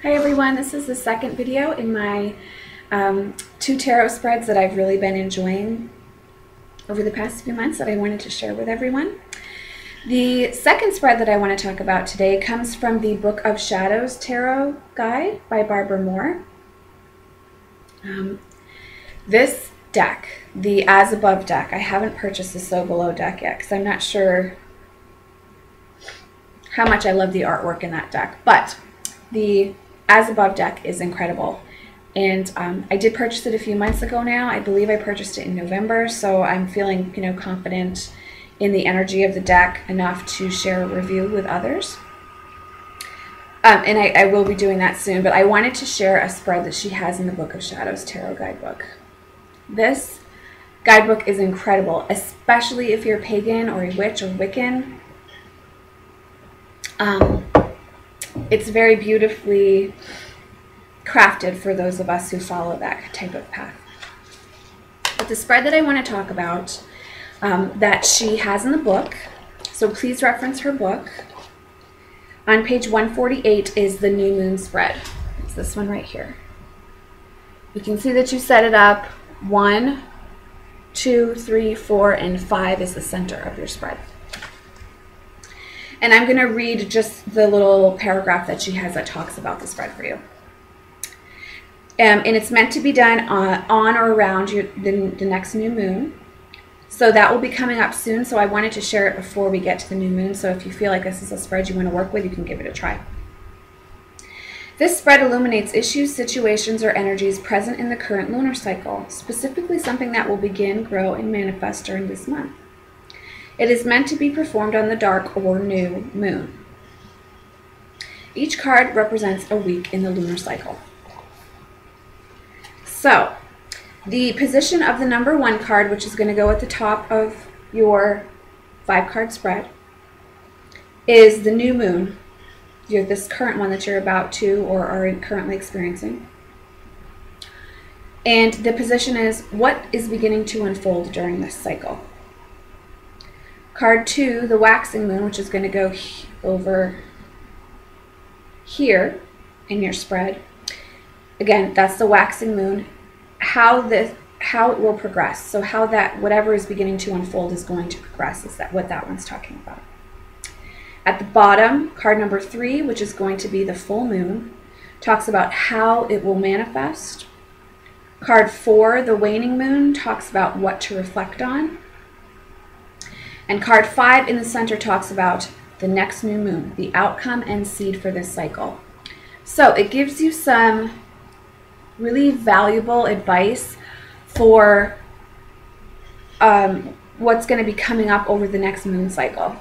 Hi everyone, this is the second video in my two tarot spreads that I've really been enjoying over the past few months that I wanted to share with everyone. The second spread that I want to talk about today comes from the Book of Shadows Tarot Guide by Barbara Moore. This deck, the As Above deck, I haven't purchased the So Below deck yet because I'm not sure how much I love the artwork in that deck, but the As Above deck is incredible. And I did purchase it a few months ago now. I believe I purchased it in November, so I'm feeling, confident in the energy of the deck enough to share a review with others. And I will be doing that soon, but I wanted to share a spread that she has in the Book of Shadows Tarot Guidebook. This guidebook is incredible, especially if you're pagan or a witch or Wiccan. It's very beautifully crafted for those of us who follow that type of path. But the spread that I want to talk about that she has in the book, so please reference her book. On page 148 is the new moon spread. It's this one right here. You can see that you set it up. 1, 2, 3, 4, and 5 is the center of your spread. And I'm going to read just the little paragraph that she has that talks about the spread for you. And it's meant to be done on or around the next new moon. So that will be coming up soon. So I wanted to share it before we get to the new moon. So if you feel like this is a spread you want to work with, you can give it a try. This spread illuminates issues, situations, or energies present in the current lunar cycle, specifically something that will begin, grow, and manifest during this month. It is meant to be performed on the dark or new moon. Each card represents a week in the lunar cycle. So, the position of the number 1 card, which is going to go at the top of your 5-card spread, is the new moon. This current one that you're about to or are currently experiencing. And the position is what is beginning to unfold during this cycle. Card 2, the waxing moon, which is going to go over here in your spread. Again, that's the waxing moon. How it will progress. So how that whatever is beginning to unfold is going to progress is what that one's talking about. At the bottom, card number 3, which is going to be the full moon, talks about how it will manifest. Card 4, the waning moon, talks about what to reflect on. And card 5 in the center talks about the next new moon, the outcome and seed for this cycle. So it gives you some really valuable advice for what's going to be coming up over the next moon cycle.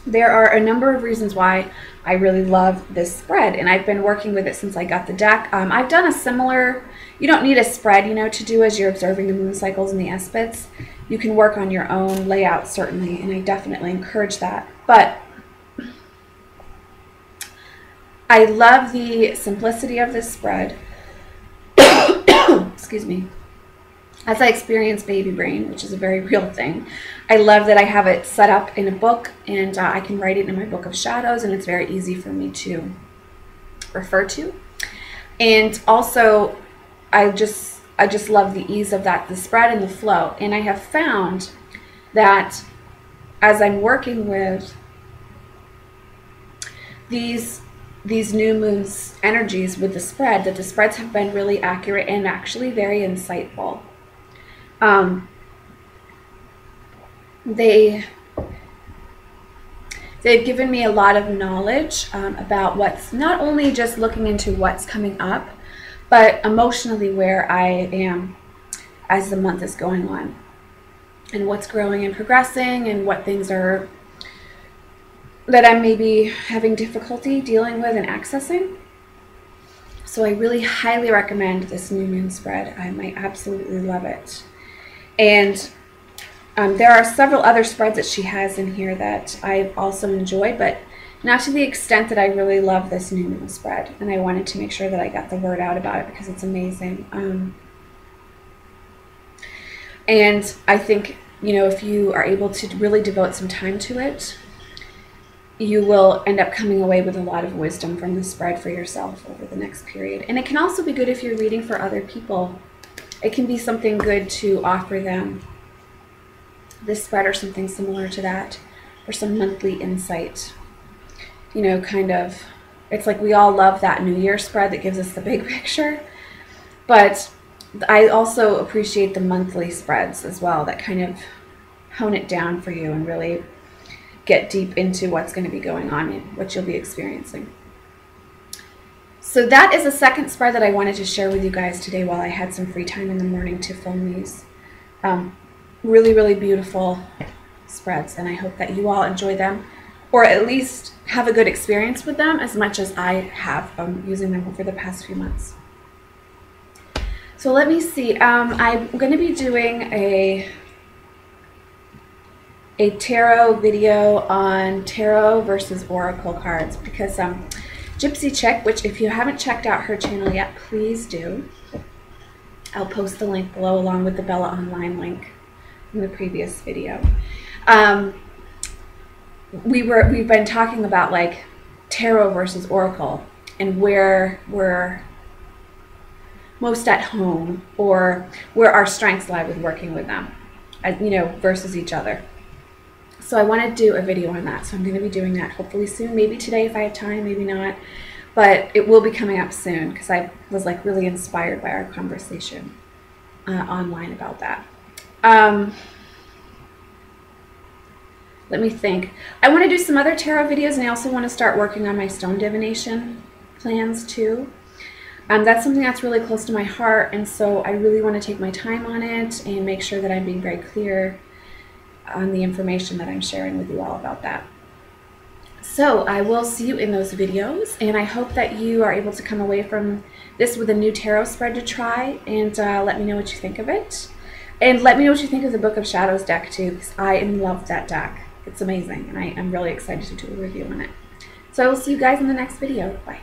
There are a number of reasons why I really love this spread, and I've been working with it since I got the deck. I've done a similar, you don't need a spread, to do as you're observing the moon cycles and the aspects. You can work on your own layout, certainly, and I definitely encourage that. But I love the simplicity of this spread. Excuse me. As I experience baby brain, which is a very real thing, I love that I have it set up in a book, and I can write it in my Book of Shadows, and it's very easy for me to refer to. And also, I just love the ease of the spread and the flow. And I have found that as I'm working with these new moon's energies with the spread, that the spreads have been really accurate and actually very insightful. They've given me a lot of knowledge about what's not only just looking into what's coming up, but emotionally where I am as the month is going on, and what's growing and progressing, and what things are that I'm maybe having difficulty dealing with and accessing. So I really highly recommend this new moon spread. I might absolutely love it. And there are several other spreads that she has in here that I've also enjoyed, but not to the extent that I really love this new moon spread. And I wanted to make sure that I got the word out about it because it's amazing. And I think, if you are able to really devote some time to it, you will end up coming away with a lot of wisdom from the spread for yourself over the next period. And it can also be good if you're reading for other people. It can be something good to offer them this spread or something similar to that, or some monthly insight. You know, kind of, it's like we all love that New Year spread that gives us the big picture, but I also appreciate the monthly spreads as well that kind of hone it down for you and really get deep into what's going to be going on and what you'll be experiencing. So that is a second spread that I wanted to share with you guys today while I had some free time in the morning to film these. Really, really beautiful spreads, and I hope that you all enjoy them, or at least have a good experience with them as much as I have using them over the past few months. So let me see. I'm going to be doing a tarot video on tarot versus oracle cards because Gypsy Chick, which if you haven't checked out her channel yet, please do. I'll post the link below along with the Bella Online link from the previous video. We've been talking about like tarot versus oracle and where we're most at home or where our strengths lie with working with them, you know, versus each other. So I want to do a video on that. So I'm going to be doing that hopefully soon, maybe today if I have time, maybe not, but it will be coming up soon because I was like really inspired by our conversation online about that. Let me think. I want to do some other tarot videos, and I also want to start working on my stone divination plans too. That's something that's really close to my heart, and so I really want to take my time on it and make sure that I'm being very clear on the information that I'm sharing with you all about that. So I will see you in those videos, and I hope that you are able to come away from this with a new tarot spread to try, and let me know what you think of it. And let me know what you think of the Book of Shadows deck too, because I am in love with that deck. It's amazing, and I am really excited to do a review on it. So I will see you guys in the next video. Bye.